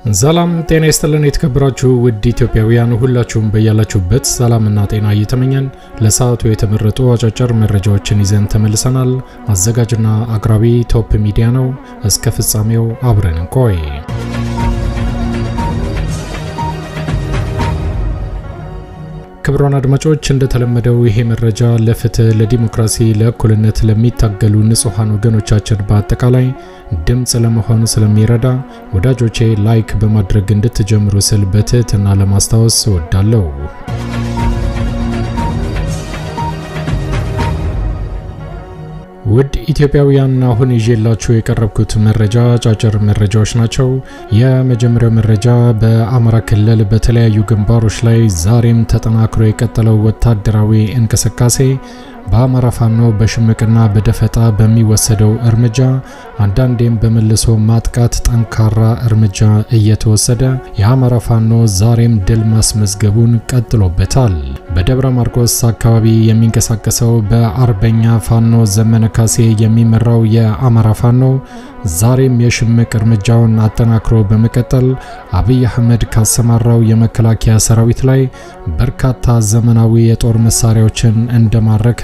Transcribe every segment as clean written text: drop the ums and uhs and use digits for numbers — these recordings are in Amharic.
ሰላም ጤና ይስጥልን የተከበራችሁ ውድ ኢትዮጵያውያን ሁላችሁም በያላችሁበት ሰላምና ጤና እየተመኘን ለሰዓቱ የተመረጡ አጫጭር መረጃዎችን ይዘን ተመልሰናል። አዘጋጅና አቅራቢ ቶፕ ሚዲያ ነው። እስከ ፍጻሜው አብረን እንቆይ። ክቡራን አድማጮች እንደተለመደው ይሄ መረጃ ለፍትህ፣ ለዲሞክራሲ፣ ለእኩልነት ለሚታገሉ ንጹሃን ወገኖቻችን በአጠቃላይ ድምጽ ለመሆን ስለሚረዳ ወዳጆቼ ላይክ በማድረግ እንድትጀምሩ ስል በትህትና ለማስታወስ እወዳለሁ። ውድ ኢትዮጵያውያን አሁን ይዤላችሁ የቀረብኩት መረጃ አጫጭር መረጃዎች ናቸው። የመጀመሪያው መረጃ በአማራ ክልል በተለያዩ ግንባሮች ላይ ዛሬም ተጠናክሮ የቀጠለው ወታደራዊ እንቅስቃሴ በአማራ ፋኖ በሽምቅና በደፈጣ በሚወሰደው እርምጃ አንዳንዴም በመልሶ ማጥቃት ጠንካራ እርምጃ እየተወሰደ የአማራ ፋኖ ዛሬም ድል ማስመዝገቡን ቀጥሎበታል። በደብረ ማርቆስ አካባቢ የሚንቀሳቀሰው በአርበኛ ፋኖ ዘመነ ካሴ የሚመራው የአማራ ፋኖ ዛሬም የሽምቅ እርምጃውን አጠናክሮ በመቀጠል አብይ አህመድ ካሰማራው የመከላከያ ሰራዊት ላይ በርካታ ዘመናዊ የጦር መሳሪያዎችን እንደማረከ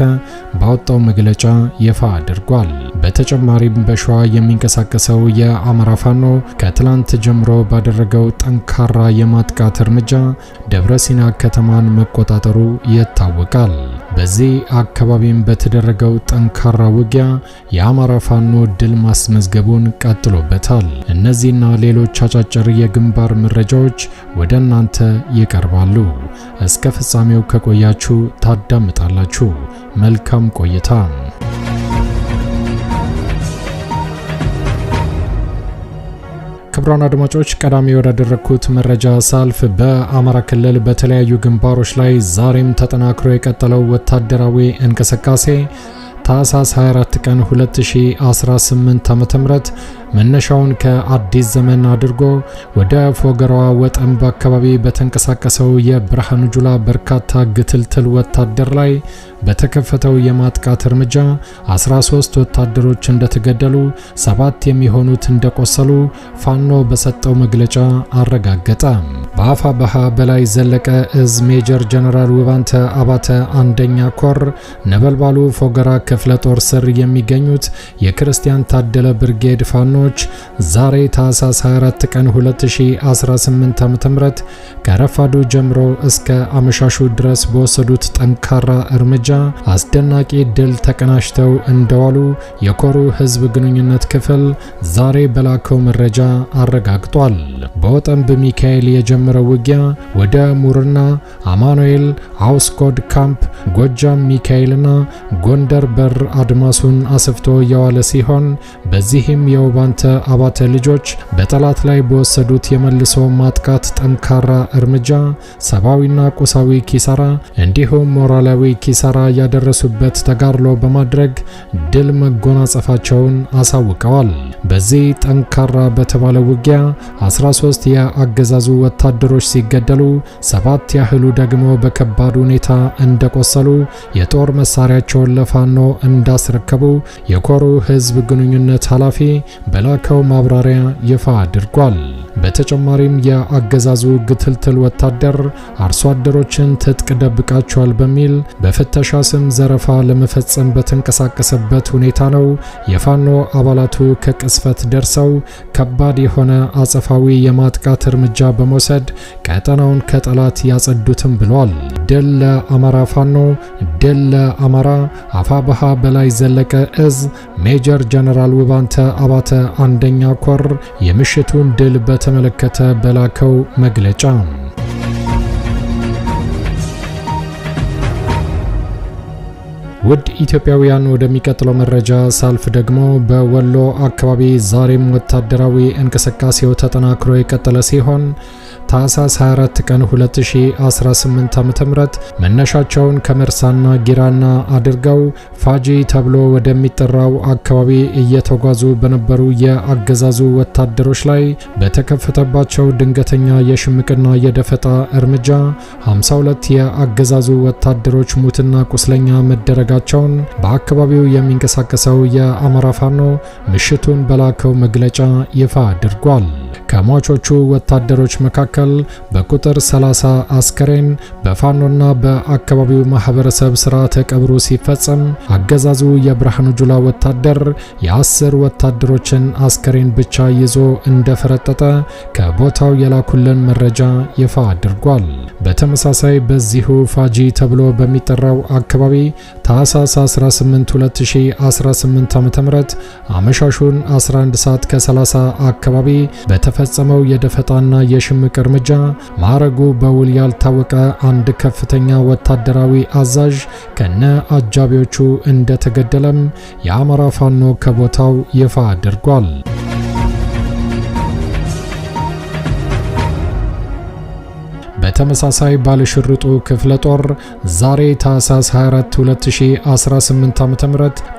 ባወጣው መግለጫ ይፋ አድርጓል። በተጨማሪም በሸዋ የሚንቀሳቀሰው የአማራ ፋኖ ከትላንት ጀምሮ ባደረገው ጠንካራ የማጥቃት እርምጃ ደብረ ሲና ከተማን መቆጣጠሩ ይታወቃል። በዚህ አካባቢም በተደረገው ጠንካራ ውጊያ የአማራ ፋኖ ድል ማስመዝገቡን ቀጥሎበታል። እነዚህና ሌሎች አጫጭር የግንባር መረጃዎች ወደ እናንተ ይቀርባሉ። እስከ ፍጻሜው ከቆያችሁ ታዳምጣላችሁ። መልካም ቆይታ። ክቡራን አድማጮች ቀዳሚ ወዳደረኩት መረጃ ሳልፍ በአማራ ክልል በተለያዩ ግንባሮች ላይ ዛሬም ተጠናክሮ የቀጠለው ወታደራዊ እንቅስቃሴ ታህሳስ 24 ቀን 2018 ዓ.ም መነሻውን ከአዲስ ዘመን አድርጎ ወደ ፎገራዋ ወጠምባ አካባቢ በተንቀሳቀሰው የብርሃኑ ጁላ በርካታ ግትልትል ወታደር ላይ በተከፈተው የማጥቃት እርምጃ 13 ወታደሮች እንደተገደሉ 7 የሚሆኑት እንደቆሰሉ ፋኖ በሰጠው መግለጫ አረጋገጠ። በአፋብኃ በላይ ዘለቀ እዝ ሜጀር ጀነራል ውባንተ አባተ አንደኛ ኮር ነበልባሉ ፎገራ ክፍለ ጦር ስር የሚገኙት የክርስቲያን ታደለ ብርጌድ ፋኖች ዛሬ ታህሳስ 24 ቀን 2018 ዓ.ም ከረፋዱ ጀምሮ እስከ አመሻሹ ድረስ በወሰዱት ጠንካራ እርምጃ አስደናቂ ድል ተቀናጅተው እንደዋሉ የኮሩ ህዝብ ግንኙነት ክፍል ዛሬ በላከው መረጃ አረጋግጧል። በወጠምብ ሚካኤል የጀመረው ውጊያ ወደ ሙርና፣ አማኑኤል፣ አውስኮድ ካምፕ፣ ጎጃም ሚካኤልና ጎንደር በር አድማሱን አስፍቶ የዋለ ሲሆን በዚህም የውባንተ አባተ ልጆች በጠላት ላይ በወሰዱት የመልሶ ማጥቃት ጠንካራ እርምጃ ሰብአዊና ቁሳዊ ኪሳራ እንዲሁም ሞራላዊ ኪሳራ ያደረሱበት ተጋድሎ በማድረግ ድል መጎናጸፋቸውን አሳውቀዋል። በዚህ ጠንካራ በተባለ ውጊያ 13 የአገዛዙ ወታደሮች ሲገደሉ 7 ያህሉ ደግሞ በከባድ ሁኔታ እንደቆሰሉ የጦር መሳሪያቸውን ለፋኖ እንዳስረከቡ የኮሩ ህዝብ ግንኙነት ኃላፊ በላከው ማብራሪያ ይፋ አድርጓል። በተጨማሪም የአገዛዙ ግትልትል ወታደር አርሶ አደሮችን ትጥቅ ደብቃቸዋል በሚል በፍተሻ ስም ዘረፋ ለመፈጸም በተንቀሳቀሰበት ሁኔታ ነው የፋኖ አባላቱ ከቅስፈት ደርሰው ከባድ የሆነ አጸፋዊ የማጥቃት እርምጃ በመውሰድ ቀጠናውን ከጠላት ያጸዱትም ብሏል። ድል ለአማራ ፋኖ፣ ድል ለአማራ። አፋብኃ በላይ ዘለቀ እዝ ሜጀር ጀነራል ውባንተ አባተ አንደኛ ኮር የምሽቱን ድል በተመለከተ በላከው መግለጫ ውድ ኢትዮጵያውያን ወደሚቀጥለው መረጃ ሳልፍ ደግሞ በወሎ አካባቢ ዛሬም ወታደራዊ እንቅስቃሴው ተጠናክሮ የቀጠለ ሲሆን ታህሳስ 24 ቀን 2018 ዓ.ም መነሻቸውን ከመርሳና ጊራና አድርገው ፋጂ ተብሎ ወደሚጠራው አካባቢ እየተጓዙ በነበሩ የአገዛዙ ወታደሮች ላይ በተከፈተባቸው ድንገተኛ የሽምቅና የደፈጣ እርምጃ 52 የአገዛዙ ወታደሮች ሙትና ቁስለኛ መደረጋቸውን በአካባቢው የሚንቀሳቀሰው የአማራ ፋኖ ምሽቱን በላከው መግለጫ ይፋ አድርጓል። ከሟቾቹ ወታደሮች መካከል በቁጥር 30 አስከሬን በፋኖና በአካባቢው ማህበረሰብ ስርዓተ ቀብሩ ሲፈጸም አገዛዙ የብርሃኑ ጁላ ወታደር የ10 ወታደሮችን አስከሬን ብቻ ይዞ እንደፈረጠጠ ከቦታው የላኩልን መረጃ ይፋ አድርጓል። በተመሳሳይ በዚሁ ፋጂ ተብሎ በሚጠራው አካባቢ ታህሳስ 18 2018 ዓ.ም አመሻሹን 11 ሰዓት ከ30 አካባቢ በተፈጸመው የደፈጣና የሽምቅ እርምጃ ማዕረጉ በውል ያልታወቀ አንድ ከፍተኛ ወታደራዊ አዛዥ ከነ አጃቢዎቹ እንደተገደለም የአማራ ፋኖ ከቦታው ይፋ አድርጓል። በተመሳሳይ ባለሽርጡ ክፍለ ጦር ዛሬ ታህሳስ 24 2018 ዓ.ም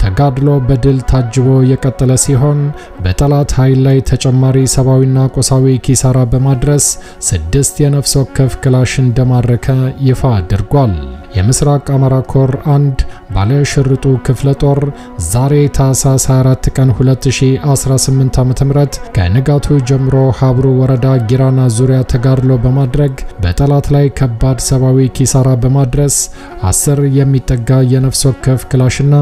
ተጋድሎ በድል ታጅቦ የቀጠለ ሲሆን በጠላት ኃይል ላይ ተጨማሪ ሰብአዊና ቁሳዊ ኪሳራ በማድረስ 6 የነፍስ ወከፍ ክላሽ እንደማረከ ይፋ አድርጓል። የምስራቅ አማራ ኮር 1 ባለሽርጡ ክፍለ ጦር ዛሬ ታህሳስ 24 ቀን 2018 ዓ.ም ከንጋቱ ጀምሮ ሀብሩ ወረዳ ጊራና ዙሪያ ተጋድሎ በማድረግ በጠላት ላይ ከባድ ሰብአዊ ኪሳራ በማድረስ 10 የሚጠጋ የነፍስ ወከፍ ክላሽና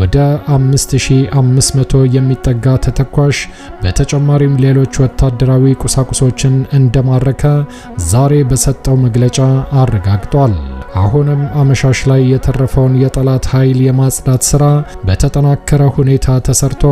ወደ 5500 የሚጠጋ ተተኳሽ በተጨማሪም ሌሎች ወታደራዊ ቁሳቁሶችን እንደማረከ ዛሬ በሰጠው መግለጫ አረጋግጧል። አሁንም አመሻሽ ላይ የተረፈውን የጠላት ኃይል የማጽዳት ሥራ በተጠናከረ ሁኔታ ተሰርቶ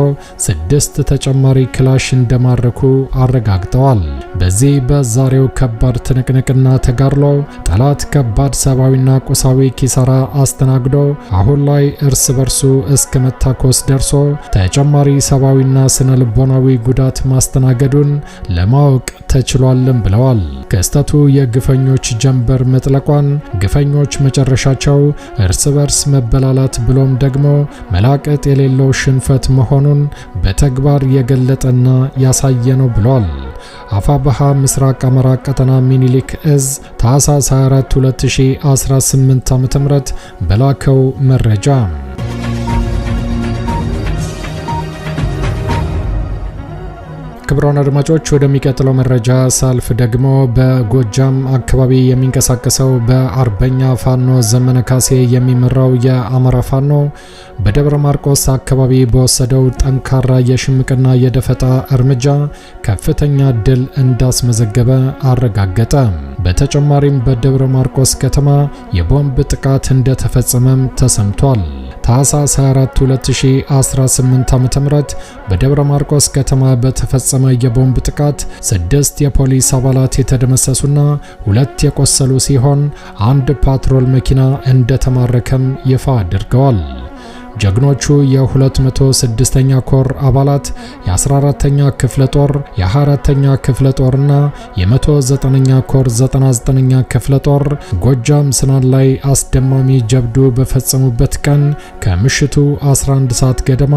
6 ተጨማሪ ክላሽ እንደማረኩ አረጋግጠዋል። በዚህ በዛሬው ከባድ ትንቅንቅና ተጋድሎ ጠላት ከባድ ሰብአዊና ቁሳዊ ኪሳራ አስተናግዶ አሁን ላይ እርስ በርሱ እስከ መታኮስ ደርሶ ተጨማሪ ሰብአዊና ስነ ልቦናዊ ጉዳት ማስተናገዱን ለማወቅ ተችሏልም ብለዋል። ክስተቱ የግፈኞች ጀንበር መጥለቋን ግፈኞች መጨረሻቸው እርስ በርስ መበላላት ብሎም ደግሞ መላቀጥ የሌለው ሽንፈት መሆኑን በተግባር የገለጠና ያሳየ ነው ብለዋል። አፋብሃ ምስራቅ አማራ ቀጠና ሚኒሊክ እዝ ታህሳስ 24 2018 ዓ.ም በላከው መረጃ ክቡራን አድማጮች ወደሚቀጥለው መረጃ ሳልፍ ደግሞ በጎጃም አካባቢ የሚንቀሳቀሰው በአርበኛ ፋኖ ዘመነ ካሴ የሚመራው የአማራ ፋኖ በደብረ ማርቆስ አካባቢ በወሰደው ጠንካራ የሽምቅና የደፈጣ እርምጃ ከፍተኛ ድል እንዳስመዘገበ አረጋገጠ። በተጨማሪም በደብረ ማርቆስ ከተማ የቦምብ ጥቃት እንደተፈጸመም ተሰምቷል። ታህሳስ 24 2018 ዓ.ም በደብረ ማርቆስ ከተማ በተፈጸመ የቦምብ ጥቃት 6 የፖሊስ አባላት የተደመሰሱና 2 የቆሰሉ ሲሆን 1 ፓትሮል መኪና እንደተማረከም ይፋ አድርገዋል። ጀግኖቹ የ206ኛ ኮር አባላት የ14ኛ ክፍለ ጦር የ24ኛ ክፍለ ጦርና የ109ኛ ኮር 99ኛ ክፍለ ጦር ጎጃም ስናን ላይ አስደማሚ ጀብዱ በፈጸሙበት ቀን ከምሽቱ 11 ሰዓት ገደማ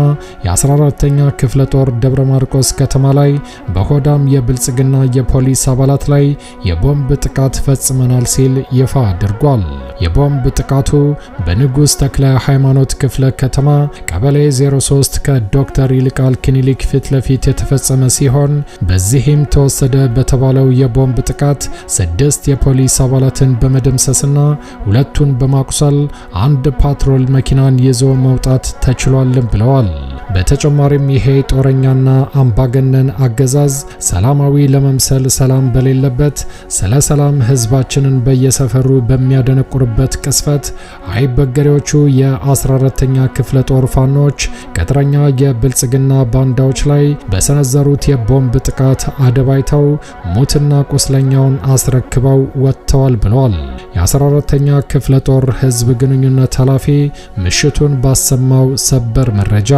የ14ኛ ክፍለ ጦር ደብረ ማርቆስ ከተማ ላይ በሆዳም የብልጽግና የፖሊስ አባላት ላይ የቦምብ ጥቃት ፈጽመናል ሲል ይፋ አድርጓል። የቦምብ ጥቃቱ በንጉስ ተክለ ሃይማኖት ክፍለ ከተማ ቀበሌ 03 ከዶክተር ይልቃል ክሊኒክ ፊት ለፊት የተፈጸመ ሲሆን በዚህም ተወሰደ በተባለው የቦምብ ጥቃት 6 የፖሊስ አባላትን በመደምሰስና 2ቱን በማቁሰል 1 ፓትሮል መኪናን ይዞ መውጣት ተችሏል ብለዋል። በተጨማሪም ይሄ ጦረኛና አምባገነን አገዛዝ ሰላማዊ ለመምሰል ሰላም በሌለበት ስለ ሰላም ህዝባችንን በየሰፈሩ በሚያደነቁርበት ቅስፈት አይበገሬዎቹ የ14ኛ ክፍለ ጦር ፋኖች ቅጥረኛ የብልጽግና ባንዳዎች ላይ በሰነዘሩት የቦምብ ጥቃት አደባይተው ሙትና ቁስለኛውን አስረክበው ወጥተዋል ብለዋል። የ14ኛ ክፍለ ጦር ህዝብ ግንኙነት ኃላፊ ምሽቱን ባሰማው ሰበር መረጃ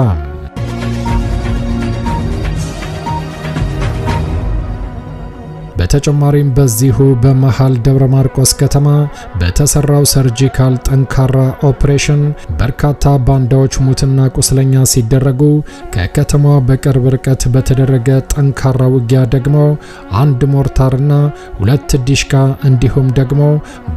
በተጨማሪም በዚሁ በመሃል ደብረ ማርቆስ ከተማ በተሰራው ሰርጂካል ጠንካራ ኦፕሬሽን በርካታ ባንዳዎች ሙትና ቁስለኛ ሲደረጉ ከከተማዋ በቅርብ ርቀት በተደረገ ጠንካራ ውጊያ ደግሞ 1 ሞርታርና 2 ዲሽካ እንዲሁም ደግሞ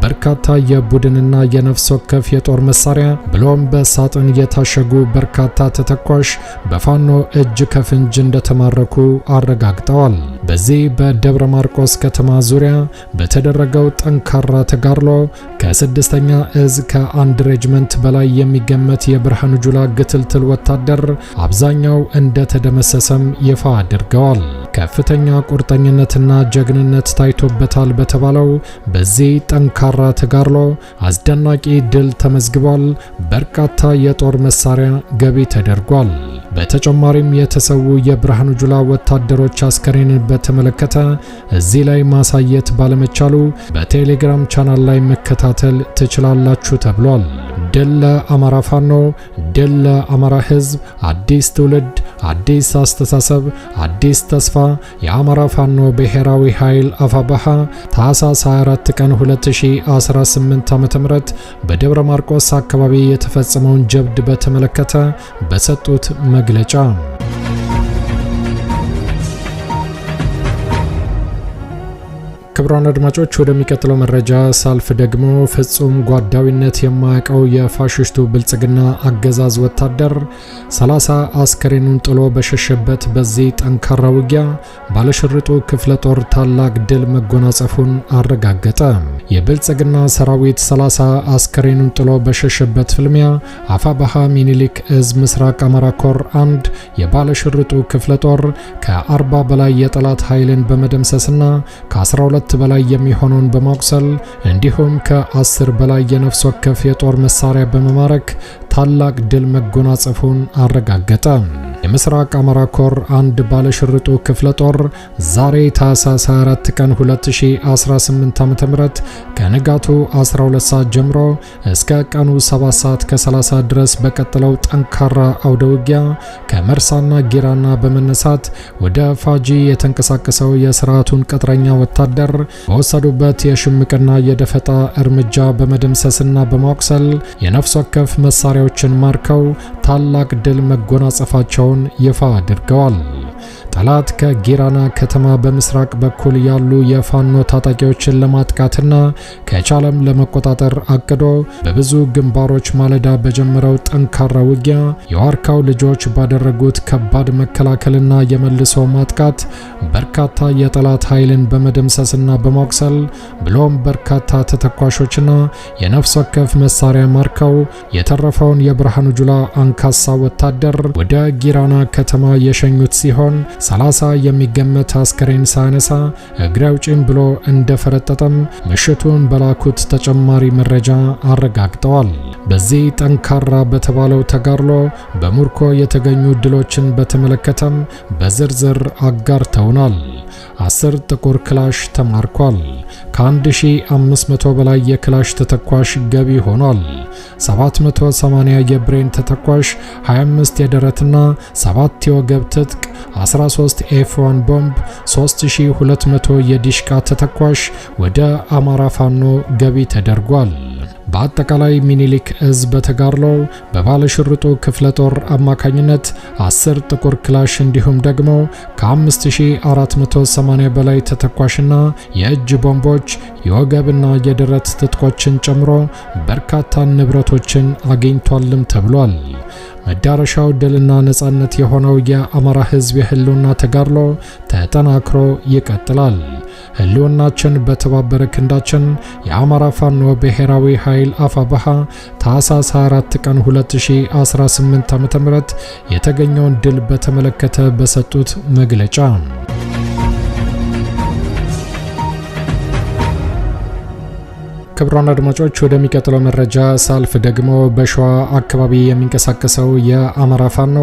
በርካታ የቡድንና የነፍስ ወከፍ የጦር መሳሪያ ብሎም በሳጥን የታሸጉ በርካታ ተተኳሽ በፋኖ እጅ ከፍንጅ እንደተማረኩ አረጋግጠዋል። በዚህ በደብረ ማርቆስ ከተማ ዙሪያ በተደረገው ጠንካራ ተጋድሎ ከ6ኛ እዝ ከ1 ሬጅመንት በላይ የሚገመት የብርሃኑ ጁላ ግትልትል ወታደር አብዛኛው እንደተደመሰሰም ይፋ አድርገዋል። ከፍተኛ ቁርጠኝነትና ጀግንነት ታይቶበታል በተባለው በዚህ ጠንካራ ተጋድሎ አስደናቂ ድል ተመዝግቧል። በርካታ የጦር መሳሪያ ገቢ ተደርጓል። በተጨማሪም የተሰዉ የብርሃኑ ጁላ ወታደሮች አስከሬንን በተመለከተ እዚህ ላይ ማሳየት ባለመቻሉ በቴሌግራም ቻናል ላይ መከታተል ትችላላችሁ ተብሏል። ድል ለአማራ ፋኖ፣ ድል ለአማራ ሕዝብ፣ አዲስ ትውልድ፣ አዲስ አስተሳሰብ፣ አዲስ ተስፋ። የአማራ ፋኖ ብሔራዊ ኃይል አፋባሃ ታህሳስ 24 ቀን 2018 ዓ.ም በደብረ ማርቆስ አካባቢ የተፈጸመውን ጀብድ በተመለከተ በሰጡት መግለጫ ክቡራን አድማጮች ወደሚቀጥለው መረጃ ሳልፍ ደግሞ ፍጹም ጓዳዊነት የማያውቀው የፋሽስቱ ብልጽግና አገዛዝ ወታደር 30 አስከሬኑን ጥሎ በሸሸበት በዚህ ጠንካራ ውጊያ ባለሽርጡ ክፍለ ጦር ታላቅ ድል መጎናጸፉን አረጋገጠ። የብልጽግና ሰራዊት 30 አስከሬኑን ጥሎ በሸሸበት ፍልሚያ አፋባሃ ሚኒሊክ እዝ ምስራቅ አማራ ኮር 1 የባለሽርጡ ክፍለ ጦር ከ40 በላይ የጠላት ኃይልን በመደምሰስና ከ12 በላይ የሚሆነውን በማቁሰል እንዲሁም ከ10 በላይ የነፍስ ወከፍ የጦር መሳሪያ በመማረክ ታላቅ ድል መጎናጸፉን አረጋገጠ። የምስራቅ አማራ ኮር 1 ባለሽርጡ ክፍለ ጦር ዛሬ ታህሳስ 24 ቀን 2018 ዓ.ም ከንጋቱ 12 ሰዓት ጀምሮ እስከ ቀኑ 7 ሰዓት ከ30 ድረስ በቀጠለው ጠንካራ አውደ ውጊያ ከመርሳና ጊራና በመነሳት ወደ ፋጂ የተንቀሳቀሰው የስርዓቱን ቅጥረኛ ወታደር በወሰዱበት የሽምቅና የደፈጣ እርምጃ በመደምሰስና በማቁሰል የነፍስ ወከፍ መሳሪያዎችን ማርከው ታላቅ ድል መጎናጸፋቸውን ይፋ አድርገዋል። ጠላት ከጊራና ከተማ በምስራቅ በኩል ያሉ የፋኖ ታጣቂዎችን ለማጥቃትና ከቻለም ለመቆጣጠር አቅዶ በብዙ ግንባሮች ማለዳ በጀመረው ጠንካራ ውጊያ የዋርካው ልጆች ባደረጉት ከባድ መከላከልና የመልሶ ማጥቃት በርካታ የጠላት ኃይልን በመደምሰስና በማቁሰል ብሎም በርካታ ተተኳሾችና የነፍስ ወከፍ መሳሪያ ማርከው የተረፈውን የብርሃኑ ጁላ አንካሳ ወታደር ወደ ጊራና ከተማ የሸኙት ሲሆን 30 የሚገመት አስከሬን ሳያነሳ እግሬ አውጪኝ ብሎ እንደፈረጠጠም ምሽቱን በላኩት ተጨማሪ መረጃ አረጋግጠዋል። በዚህ ጠንካራ በተባለው ተጋድሎ በሙርኮ የተገኙ ድሎችን በተመለከተም በዝርዝር አጋርተውናል። 10 ጥቁር ክላሽ ተማርኳል። ከ1500 በላይ የክላሽ ተተኳሽ ገቢ ሆኗል። 780 የብሬን ተተኳሽ፣ 25 የደረትና 7 የወገብ ትጥቅ፣ 13 F1 ቦምብ፣ 3200 የዲሽቃ ተተኳሽ ወደ አማራ ፋኖ ገቢ ተደርጓል። በአጠቃላይ ሚኒሊክ እዝ በተጋድሎ በባለሽርጡ ክፍለ ጦር አማካኝነት 10 ጥቁር ክላሽ እንዲሁም ደግሞ ከ5480 በላይ ተተኳሽና የእጅ ቦምቦች የወገብና የደረት ትጥቆችን ጨምሮ በርካታ ንብረቶችን አግኝቷልም ተብሏል። መዳረሻው ድልና ነጻነት የሆነው የአማራ ሕዝብ የህልውና ተጋድሎ ተጠናክሮ ይቀጥላል። ህልውናችን በተባበረ ክንዳችን። የአማራ ፋኖ ብሔራዊ ኃይል አፋባሃ ታህሳስ 24 ቀን 2018 ዓ.ም የተገኘውን ድል በተመለከተ በሰጡት መግለጫ ክቡራን አድማጮች ወደሚቀጥለው መረጃ ሳልፍ ደግሞ በሸዋ አካባቢ የሚንቀሳቀሰው የአማራ ፋኖ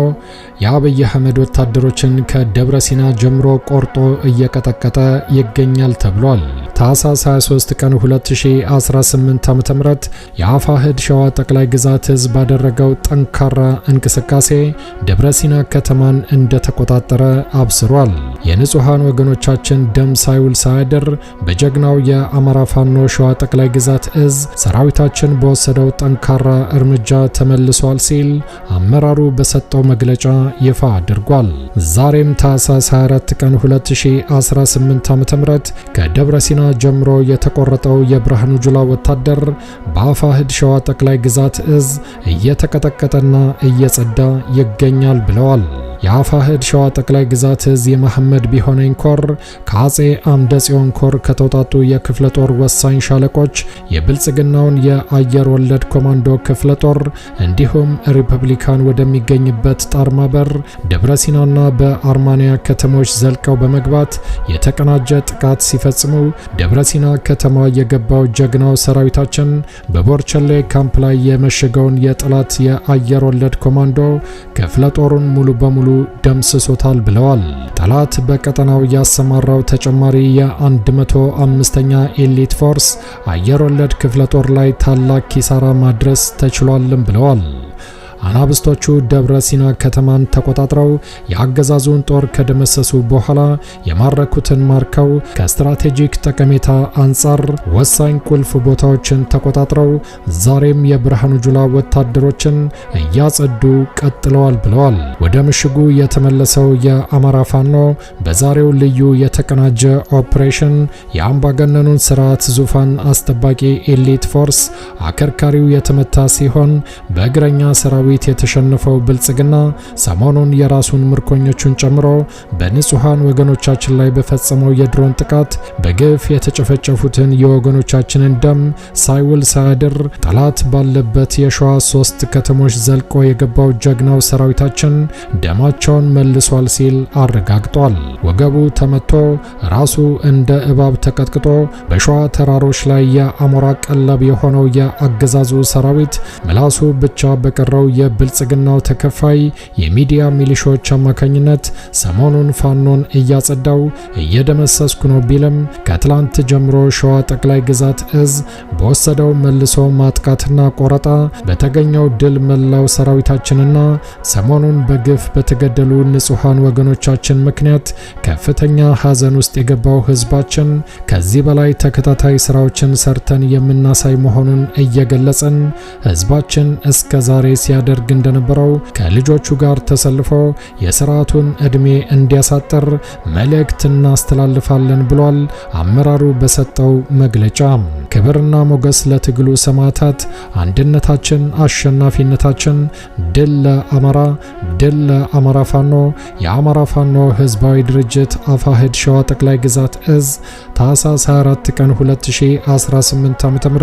የአብይ አህመድ ወታደሮችን ከደብረ ሲና ጀምሮ ቆርጦ እየቀጠቀጠ ይገኛል ተብሏል። ታህሳስ 23 ቀን 2018 ዓ.ም የአፋሕድ ሸዋ ጠቅላይ ግዛት ህዝብ ባደረገው ጠንካራ እንቅስቃሴ ደብረ ሲና ከተማን እንደተቆጣጠረ አብስሯል። የንጹሃን ወገኖቻችን ደም ሳይውል ሳያድር በጀግናው የአማራ ፋኖ ሸዋ ጠቅላይ ግዛት እዝ ሰራዊታችን በወሰደው ጠንካራ እርምጃ ተመልሷል ሲል አመራሩ በሰጠው መግለጫ ይፋ አድርጓል። ዛሬም ታህሳስ 24 ቀን 2018 ዓ.ም ከደብረ ሲና ጀምሮ የተቆረጠው የብርሃኑ ጁላ ወታደር በአፋሕድ ሸዋ ጠቅላይ ግዛት እዝ እየተቀጠቀጠና እየጸዳ ይገኛል ብለዋል። የአፋሕድ ሸዋ ጠቅላይ ግዛት እዝ የመሐመድ ቢሆነኝ ኮር ከአጼ አምደ ጽዮን ኮር ከተውጣጡ የክፍለ ጦር ወሳኝ ሻለቆች የብልጽግናውን የአየር ወለድ ኮማንዶ ክፍለ ጦር እንዲሁም ሪፐብሊካን ወደሚገኝበት ጣርማበር፣ ደብረሲናና በአርማንያ ከተሞች ዘልቀው በመግባት የተቀናጀ ጥቃት ሲፈጽሙ ደብረሲና ከተማ የገባው ጀግናው ሰራዊታችን በቦርቸሌ ካምፕ ላይ የመሸገውን የጠላት የአየር ወለድ ኮማንዶ ክፍለ ጦሩን ሙሉ በሙሉ ደምስሶታል ብለዋል። ጠላት በቀጠናው ያሰማራው ተጨማሪ የ105ኛ ኤሊት ፎርስ አየር ወለድ ክፍለ ጦር ላይ ታላቅ ኪሳራ ማድረስ ተችሏልም ብለዋል። አናብስቶቹ ደብረሲና ከተማን ተቆጣጥረው የአገዛዙን ጦር ከደመሰሱ በኋላ የማረኩትን ማርከው ከስትራቴጂክ ጠቀሜታ አንጻር ወሳኝ ቁልፍ ቦታዎችን ተቆጣጥረው ዛሬም የብርሃኑ ጁላ ወታደሮችን እያጸዱ ቀጥለዋል ብለዋል። ወደ ምሽጉ የተመለሰው የአማራ ፋኖ በዛሬው ልዩ የተቀናጀ ኦፕሬሽን የአምባገነኑን ስርዓት ዙፋን አስጠባቂ ኤሊት ፎርስ አከርካሪው የተመታ ሲሆን በእግረኛ ሰራዊት የተሸነፈው ብልጽግና ሰሞኑን የራሱን ምርኮኞቹን ጨምሮ በንጹሃን ወገኖቻችን ላይ በፈጸመው የድሮን ጥቃት በግፍ የተጨፈጨፉትን የወገኖቻችንን ደም ሳይውል ሳያድር ጠላት ባለበት የሸዋ 3 ከተሞች ዘልቆ የገባው ጀግናው ሰራዊታችን ደማቸውን መልሷል ሲል አረጋግጧል። ወገቡ ተመቶ ራሱ እንደ እባብ ተቀጥቅጦ በሸዋ ተራሮች ላይ የአሞራ ቀለብ የሆነው የአገዛዙ ሰራዊት ምላሱ ብቻ በቀረው የብልጽግናው ተከፋይ የሚዲያ ሚሊሾች አማካኝነት ሰሞኑን ፋኖን እያጸዳው እየደመሰስኩ ነው ቢልም ከትላንት ጀምሮ ሸዋ ጠቅላይ ግዛት እዝ በወሰደው መልሶ ማጥቃትና ቆረጣ በተገኘው ድል መላው ሰራዊታችንና ሰሞኑን በግፍ በተገደሉ ንጹሃን ወገኖቻችን ምክንያት ከፍተኛ ሐዘን ውስጥ የገባው ህዝባችን ከዚህ በላይ ተከታታይ ስራዎችን ሰርተን የምናሳይ መሆኑን እየገለጸን ህዝባችን እስከ ዛሬ ሲያደርግ እንደነበረው ከልጆቹ ጋር ተሰልፎ የሥርዓቱን ዕድሜ እንዲያሳጥር መልእክት እናስተላልፋለን ብሏል። አመራሩ በሰጠው መግለጫ ክብርና ሞገስ ለትግሉ ሰማዕታት፣ አንድነታችን አሸናፊነታችን፣ ድል ለአማራ፣ ድል ለአማራ ፋኖ። የአማራ ፋኖ ህዝባዊ ድርጅት አፋሕድ ሸዋ ጠቅላይ ግዛት እዝ ታኅሳስ 24 ቀን 2018 ዓ.ም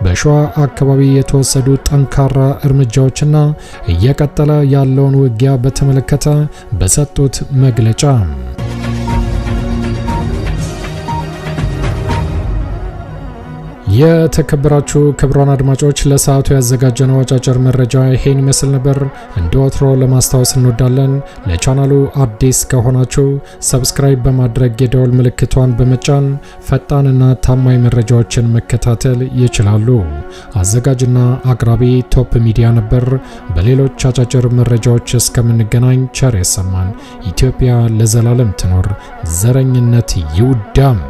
በሸዋ አካባቢ የተወሰዱ ጠንካራ እርምጃዎችና እየቀጠለ ያለውን ውጊያ በተመለከተ በሰጡት መግለጫ የተከበራችሁ ክቡራን አድማጮች ለሰዓቱ ያዘጋጀነው አጫጭር መረጃ ይሄን ይመስል ነበር። እንደ ወትሮ ለማስታወስ እንወዳለን ለቻናሉ አዲስ ከሆናችሁ ሰብስክራይብ በማድረግ የደወል ምልክቷን በመጫን ፈጣንና ታማኝ መረጃዎችን መከታተል ይችላሉ። አዘጋጅና አቅራቢ ቶፕ ሚዲያ ነበር። በሌሎች አጫጭር መረጃዎች እስከምንገናኝ ቸር ያሰማን። ኢትዮጵያ ለዘላለም ትኖር። ዘረኝነት ይውደም።